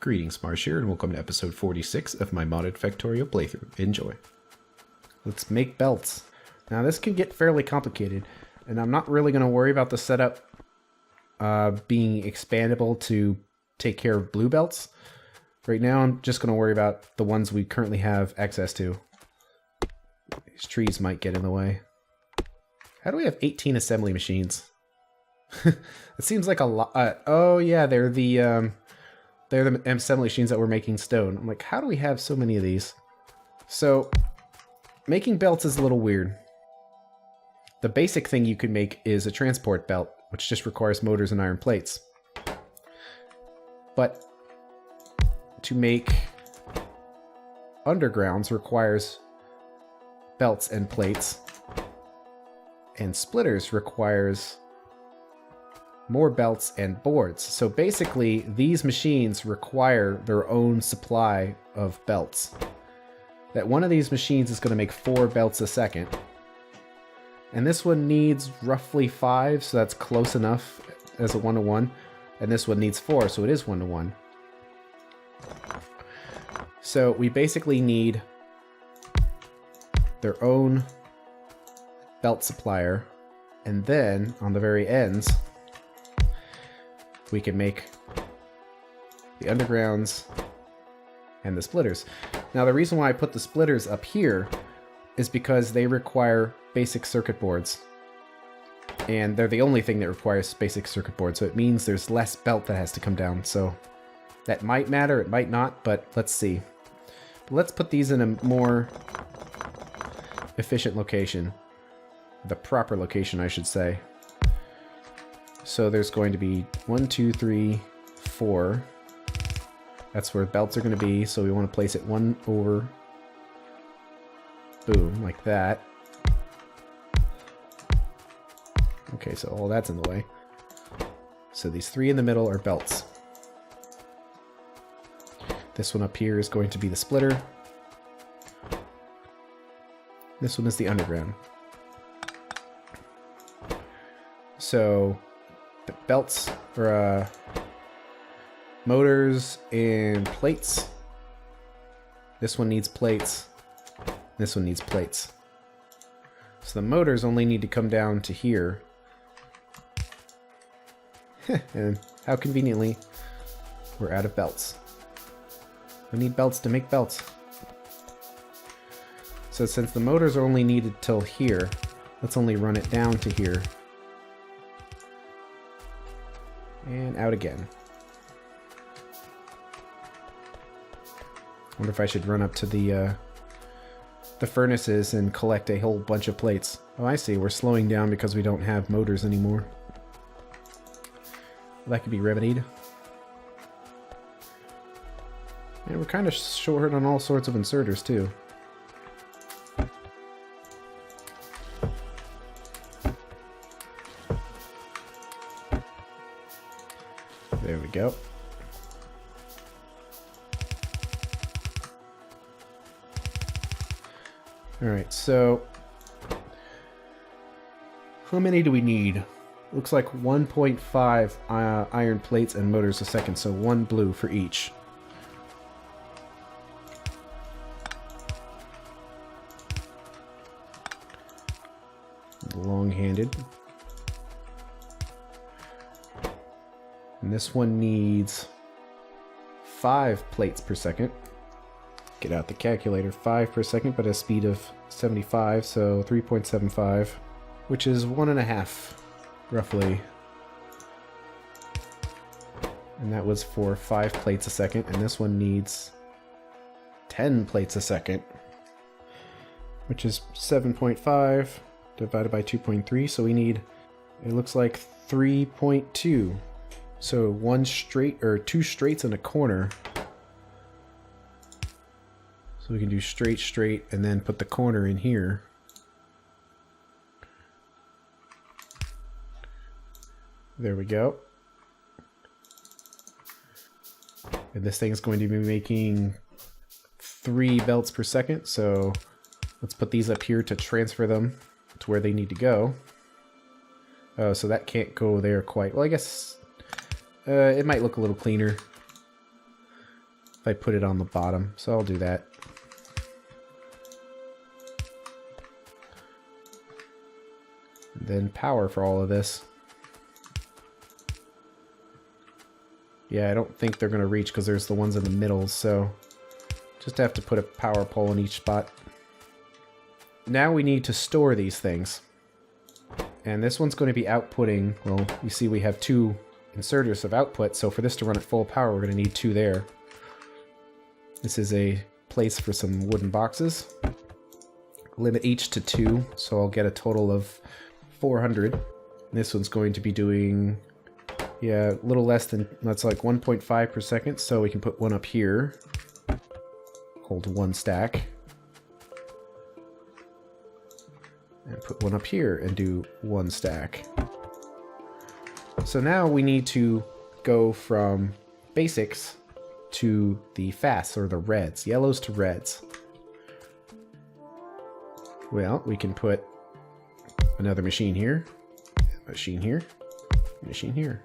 Greetings, Marsh here, and welcome to episode 46 of my modded Factorio playthrough. Enjoy. Let's make belts. Now this can get fairly complicated, and I'm not really going to worry about the setup being expandable to take care of blue belts. Right now I'm just going to worry about the ones we currently have access to. These trees might get in the way. How do we have 18 assembly machines? It seems like a lot. Oh yeah, they're the assembly machines that we're making stone. I'm like, how do we have so many of these? So, making belts is a little weird. The basic thing you could make is a transport belt, which just requires motors and iron plates. But to make undergrounds requires belts and plates, and splitters requires more belts and boards. So basically, these machines require their own supply of belts. That one of these machines is going to make 4 belts a second. And this one needs roughly 5, so that's close enough as a 1-to-1. And this one needs 4, so it is 1-to-1. So we basically need their own belt supplier. And then, on the very ends, we can make the undergrounds and the splitters. Now the reason why I put the splitters up here is because they require basic circuit boards. And they're the only thing that requires basic circuit boards, so it means there's less belt that has to come down. So that might matter, it might not, but let's see. But let's put these in a more efficient location. The proper location, I should say. So there's going to be 1, 2, 3, 4. That's where belts are going to be, so we want to place it 1 over. Boom, like that. Okay, so all that's in the way. So these 3 in the middle are belts. This one up here is going to be the splitter. This one is the underground. So the belts or motors and plates. This one needs plates. This one needs plates. So the motors only need to come down to here. And how conveniently, we're out of belts. We need belts to make belts. So since the motors are only needed till here, let's only run it down to here. And out again. Wonder if I should run up to the furnaces and collect a whole bunch of plates. Oh, I see. We're slowing down because we don't have motors anymore. That could be remedied. And we're kind of short on all sorts of inserters, too. There we go. Alright, so how many do we need? Looks like 1.5 iron plates and motors a second, so 1 blue for each. Long-handed. And this one needs 5 plates per second. Get out the calculator. 5 per second, but at a speed of 75, so 3.75, which is 1.5, roughly. And that was for 5 plates a second, and this one needs 10 plates a second, which is 7.5 divided by 2.3, so we need, it looks like 3.2. So 1 straight, or 2 straights and a corner. So we can do straight, straight, and then put the corner in here. There we go. And this thing is going to be making 3 belts per second, so let's put these up here to transfer them to where they need to go. Oh, so that can't go there quite. Well, I guess it might look a little cleaner. if I put it on the bottom, so I'll do that. And then power for all of this. Yeah, I don't think they're going to reach because there's the ones in the middle, so just have to put a power pole in each spot. Now we need to store these things. And this one's going to be outputting, well, you see we have 2 inserters of output, so for this to run at full power, we're going to need 2 there. This is a place for some wooden boxes. Limit each to 2, so I'll get a total of 400. This one's going to be doing, yeah, a little less than, that's like 1.5 per second, so we can put one up here. Hold 1 stack. And put one up here and do 1 stack. So now we need to go from basics to the fasts, or the reds, yellows to reds. Well, we can put another machine here, machine here, machine here.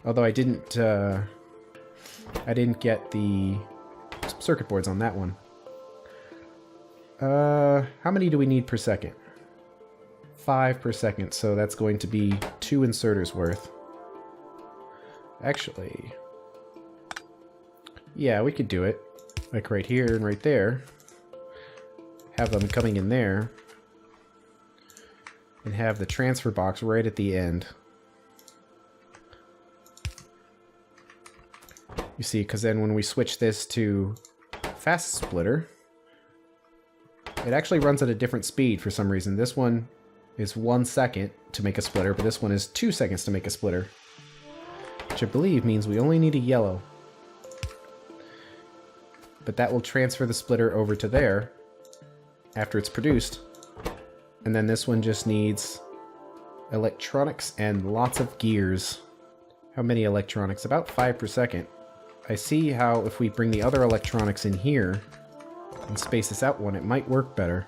Although I didn't get the circuit boards on that one. How many do we need per second? 5 per second, so that's going to be 2 inserters worth. Actually, yeah, we could do it. Like right here and right there. Have them coming in there. And have the transfer box right at the end. You see, because then when we switch this to fast splitter, it actually runs at a different speed for some reason. This one is 1 second to make a splitter, but this one is 2 seconds to make a splitter. Which I believe means we only need a yellow. But that will transfer the splitter over to there after it's produced. And then this one just needs electronics and lots of gears. How many electronics? About 5 per second. I see how if we bring the other electronics in here and space this out one, it might work better.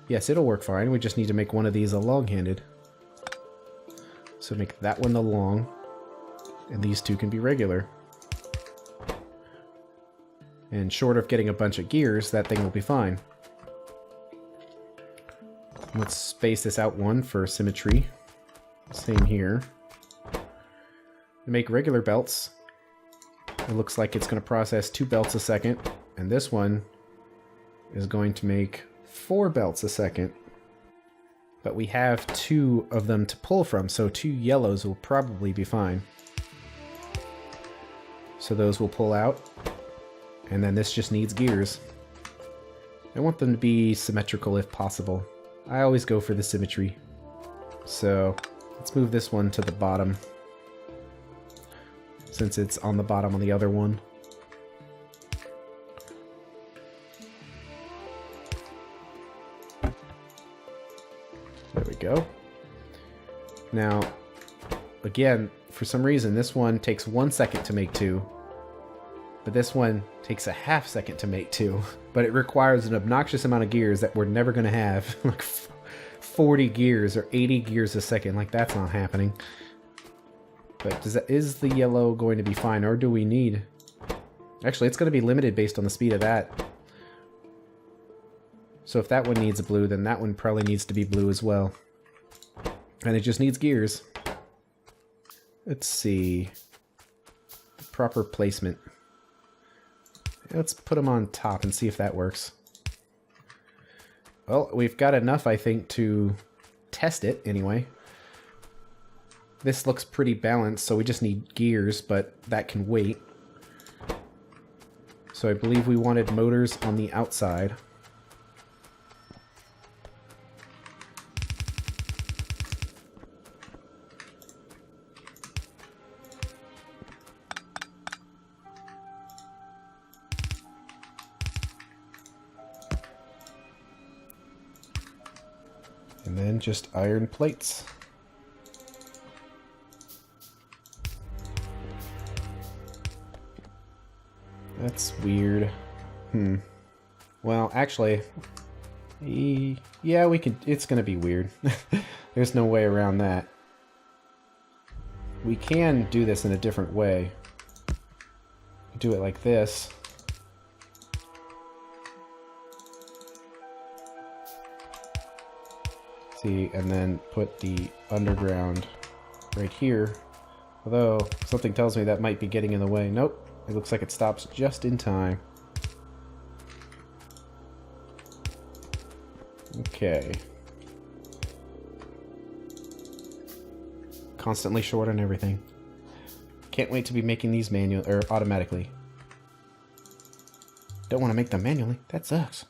Yes, it'll work fine. We just need to make one of these a long-handed. So make that one the long, and these 2 can be regular. And short of getting a bunch of gears, that thing will be fine. Let's space this out one for symmetry. Same here. To make regular belts, it looks like it's going to process 2 belts a second, and this one is going to make 4 belts a second. But we have 2 of them to pull from, so 2 yellows will probably be fine. So those will pull out, and then this just needs gears. I want them to be symmetrical if possible. I always go for the symmetry. So let's move this one to the bottom, since it's on the bottom on the other one. There we go. Now, again, for some reason, this one takes 1 second to make 2, but this one takes a ½ second to make 2, but it requires an obnoxious amount of gears that we're never going to have. Like 40 gears or 80 gears a second. Like, that's not happening. But is the yellow going to be fine, or do we need... Actually, it's going to be limited based on the speed of that. So if that one needs a blue, then that one probably needs to be blue as well. And it just needs gears. Let's see. Proper placement. Let's put them on top and see if that works. Well, we've got enough, I think, to test it anyway. This looks pretty balanced, so we just need gears, but that can wait. So I believe we wanted motors on the outside. And then just iron plates. That's weird. Well, actually, yeah, we can. It's gonna be weird. There's no way around that. We can do this in a different way. do it like this. See, and then put the underground right here. Although, something tells me that might be getting in the way. Nope, it looks like it stops just in time. Okay. Constantly short on everything. Can't wait to be making these manually, or automatically. Don't want to make them manually. That sucks.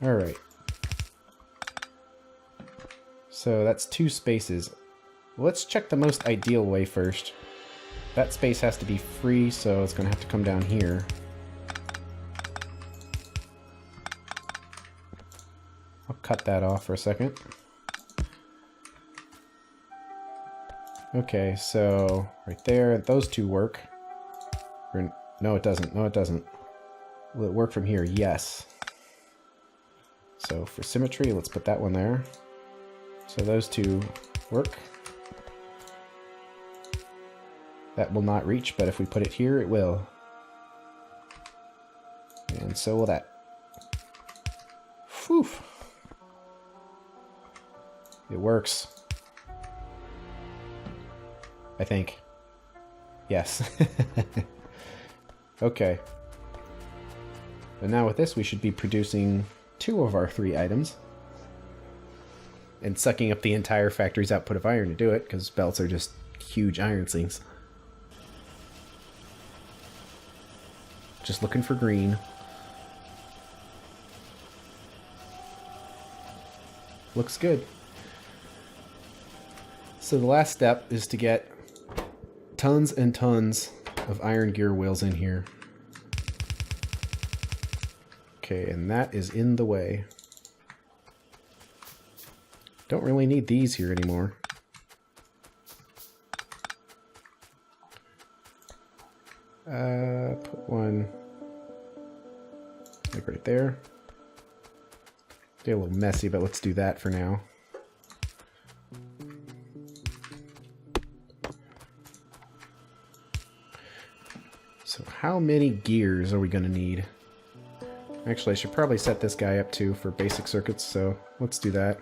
Alright. So that's 2 spaces. Let's check the most ideal way first. That space has to be free, so it's going to have to come down here. I'll cut that off for a second. Okay, so right there, those 2 work. No, it doesn't. No, it doesn't. Will it work from here? Yes. So for symmetry, let's put that one there. So those 2 work. That will not reach, but if we put it here, it will. And so will that. Whew. It works. I think. Yes. Okay. And now with this, we should be producing 2 of our 3 items. And sucking up the entire factory's output of iron to do it, because belts are just huge iron sinks. Just looking for green. Looks good. So the last step is to get tons and tons of iron gear wheels in here. Okay, and that is in the way. Don't really need these here anymore. Put one like right there. Get a little messy, but let's do that for now. So how many gears are we going to need? Actually, I should probably set this guy up too for basic circuits, so let's do that.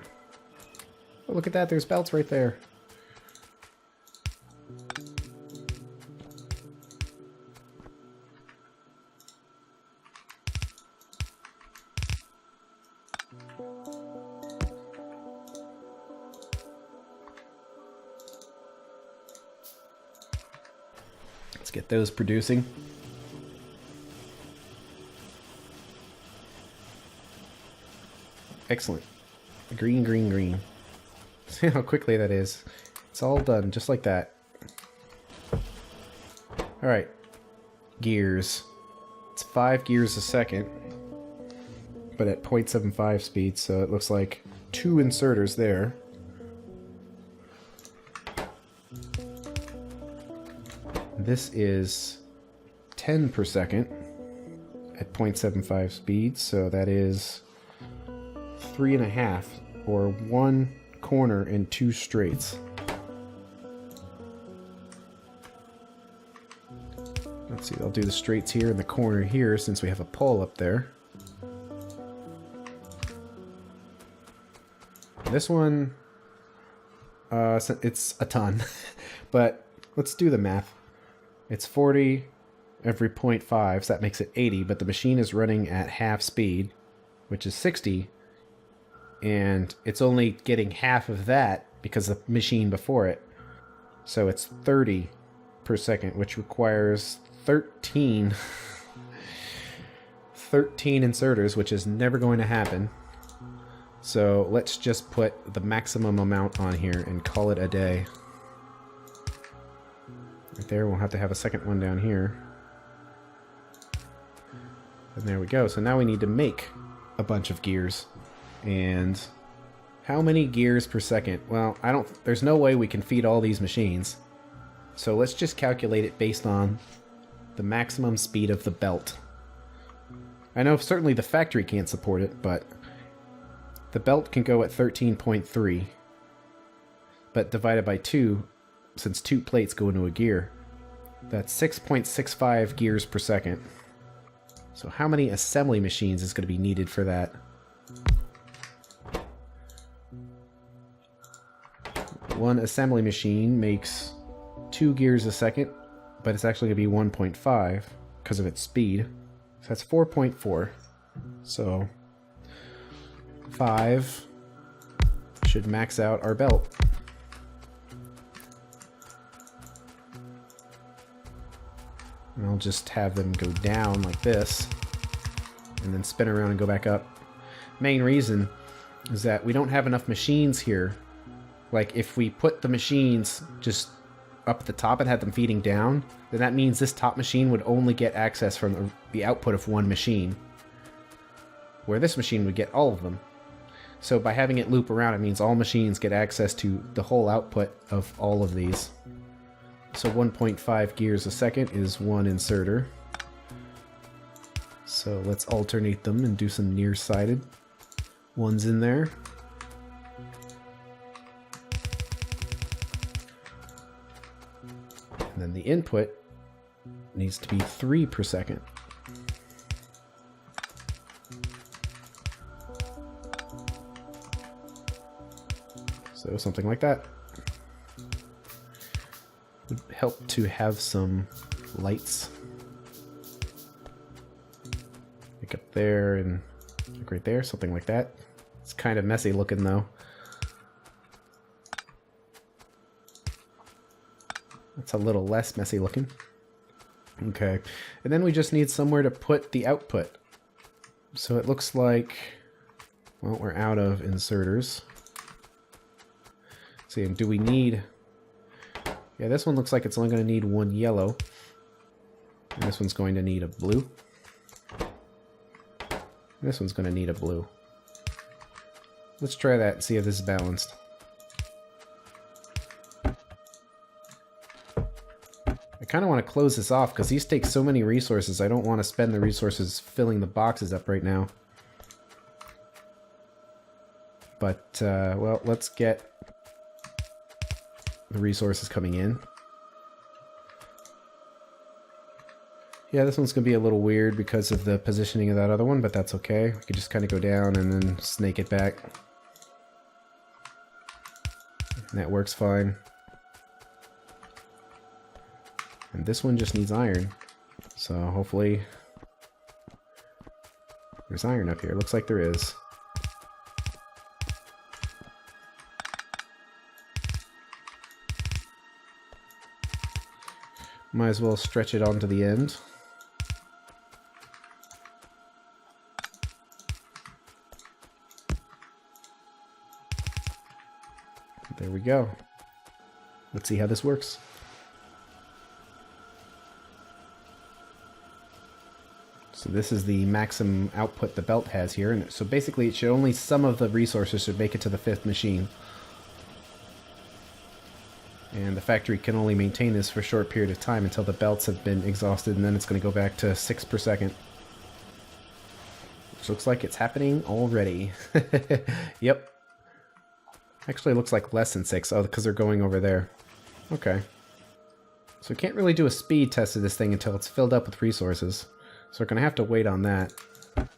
Oh, look at that, there's belts right there. Let's get those producing. Excellent. Green, green, green. See how quickly that is. It's all done, just like that. Alright. Gears. It's 5 gears a second, but at 0.75 speed, so it looks like 2 inserters there. This is 10 per second at 0.75 speed, so that is 3.5, or 1 corner and 2 straights. Let's see, I'll do the straights here in the corner here since we have a pole up there. This one, it's a ton, but let's do the math. It's 40 every 0.5, so that makes it 80, but the machine is running at half speed, which is 60, and it's only getting half of that because the machine before it. So it's 30 per second, which requires 13 inserters, which is never going to happen. So let's just put the maximum amount on here and call it a day. Right there, we'll have to have a second one down here. And there we go. So now we need to make a bunch of gears. And how many gears per second? Well, there's no way we can feed all these machines. So let's just calculate it based on the maximum speed of the belt. I know certainly the factory can't support it, but the belt can go at 13.3. But divided by 2, since 2 plates go into a gear, That's 6.65 gears per second. So how many assembly machines is going to be needed for that? One assembly machine makes 2 gears a second, but it's actually going to be 1.5 because of its speed. So that's 4.4. So 5 should max out our belt. And I'll just have them go down like this, and then spin around and go back up. Main reason is that we don't have enough machines here. Like, if we put the machines just up at the top and had them feeding down, then that means this top machine would only get access from the output of one machine, where this machine would get all of them. So by having it loop around, it means all machines get access to the whole output of all of these. So 1.5 gears a second is one inserter. So let's alternate them and do some nearsighted. One's in there. And then the input needs to be 3 per second. So something like that. Would help to have some lights. Like up there and like right there, something like that. It's kind of messy looking though. That's a little less messy looking. Okay, and then we just need somewhere to put the output. So it looks like, well, we're out of inserters. See, do we need... Yeah, this one looks like it's only going to need one yellow. And this one's going to need a blue. And this one's going to need a blue. Let's try that and see if this is balanced. I kind of want to close this off because these take so many resources. I don't want to spend the resources filling the boxes up right now. But, well, let's get the resources coming in. Yeah, this one's going to be a little weird because of the positioning of that other one, but that's okay. We can just kind of go down and then snake it back. And that works fine. And this one just needs iron. So hopefully there's iron up here. Looks like there is. Might as well stretch it onto the end. There we go. Let's see how this works. So this is the maximum output the belt has here, and so basically it should only some of the resources should make it to the 5th machine. And the factory can only maintain this for a short period of time until the belts have been exhausted, and then it's going to go back to 6 per second. Which looks like it's happening already. Yep. Actually, it looks like less than 6. Oh, because they're going over there. Okay. So we can't really do a speed test of this thing until it's filled up with resources. So we're going to have to wait on that. But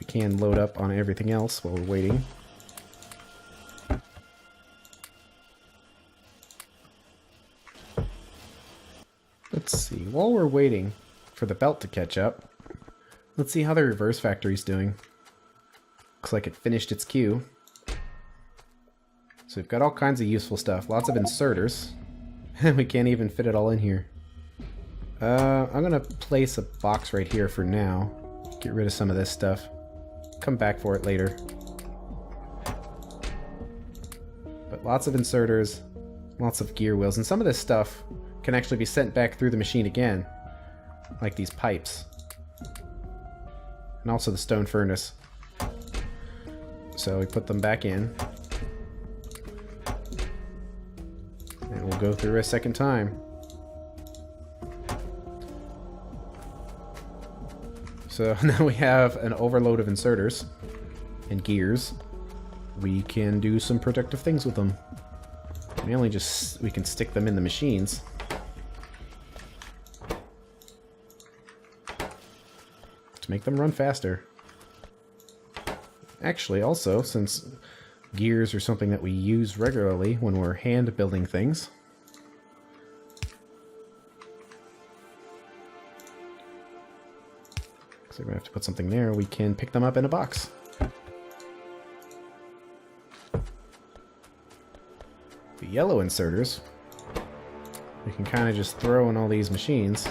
we can load up on everything else while we're waiting. Let's see. While we're waiting for the belt to catch up, let's see how the reverse factory's doing. Looks like it finished its queue. So we've got all kinds of useful stuff. Lots of inserters. We can't even fit it all in here. I'm gonna place a box right here for now. Get rid of some of this stuff. Come back for it later. But lots of inserters, lots of gear wheels, and some of this stuff can actually be sent back through the machine again. Like these pipes. And also the stone furnace. So we put them back in. And we'll go through a second time. So now we have an overload of inserters and gears. We can do some productive things with them. Mainly we can stick them in the machines. To make them run faster. Actually, also, since gears are something that we use regularly when we're hand building things, so we're going to have to put something there, we can pick them up in a box. The yellow inserters, we can kind of just throw in all these machines,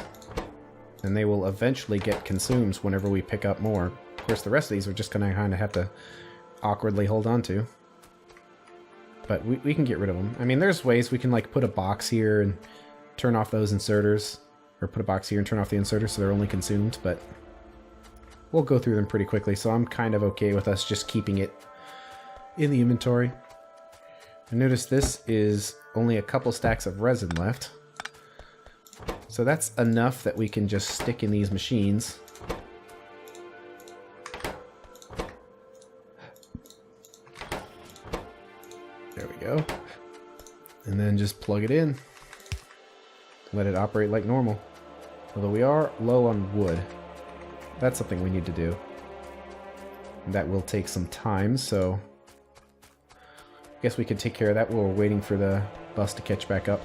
and they will eventually get consumed whenever we pick up more. Of course, the rest of these are just going to kind of have to awkwardly hold on to. But we can get rid of them. I mean, there's ways we can, like, put a box here and turn off those inserters. Or put a box here and turn off the inserters so they're only consumed, but we'll go through them pretty quickly, so I'm kind of okay with us just keeping it in the inventory. I notice this is only a couple stacks of resin left. So that's enough that we can just stick in these machines. There we go. And then just plug it in. Let it operate like normal. Although we are low on wood. That's something we need to do. And that will take some time, so I guess we can take care of that while we're waiting for the bus to catch back up.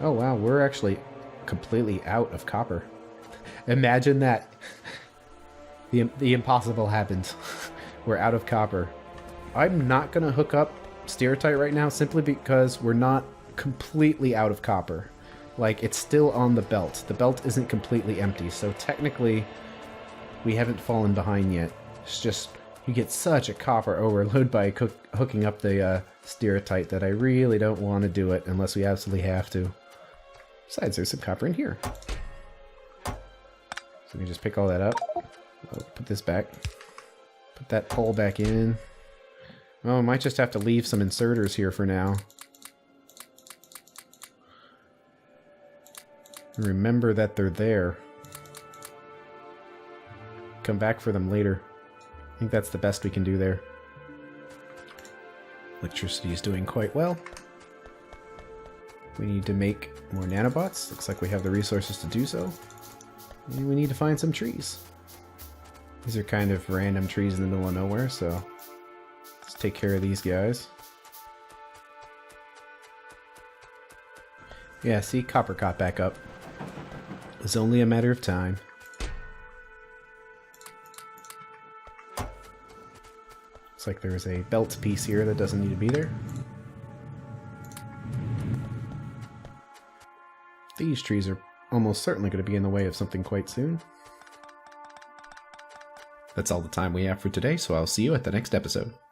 Oh wow, we're actually completely out of copper. Imagine that. The impossible happened. We're out of copper. I'm not going to hook up steertite right now simply because we're not completely out of copper. Like, it's still on the belt. The belt isn't completely empty, so technically we haven't fallen behind yet. It's just, you get such a copper overload by hooking up the steertite that I really don't want to do it unless we absolutely have to. Besides, there's some copper in here. So we can just pick all that up. I'll put this back. Put that pole back in. Oh, I might just have to leave some inserters here for now. Remember that they're there. Come back for them later. I think that's the best we can do there. Electricity is doing quite well. We need to make more nanobots. Looks like we have the resources to do so. And we need to find some trees. These are kind of random trees in the middle of nowhere, so let's take care of these guys. Yeah, see, copper caught back up. It's only a matter of time. Looks like there's a belt piece here that doesn't need to be there. These trees are almost certainly going to be in the way of something quite soon. That's all the time we have for today, so I'll see you at the next episode.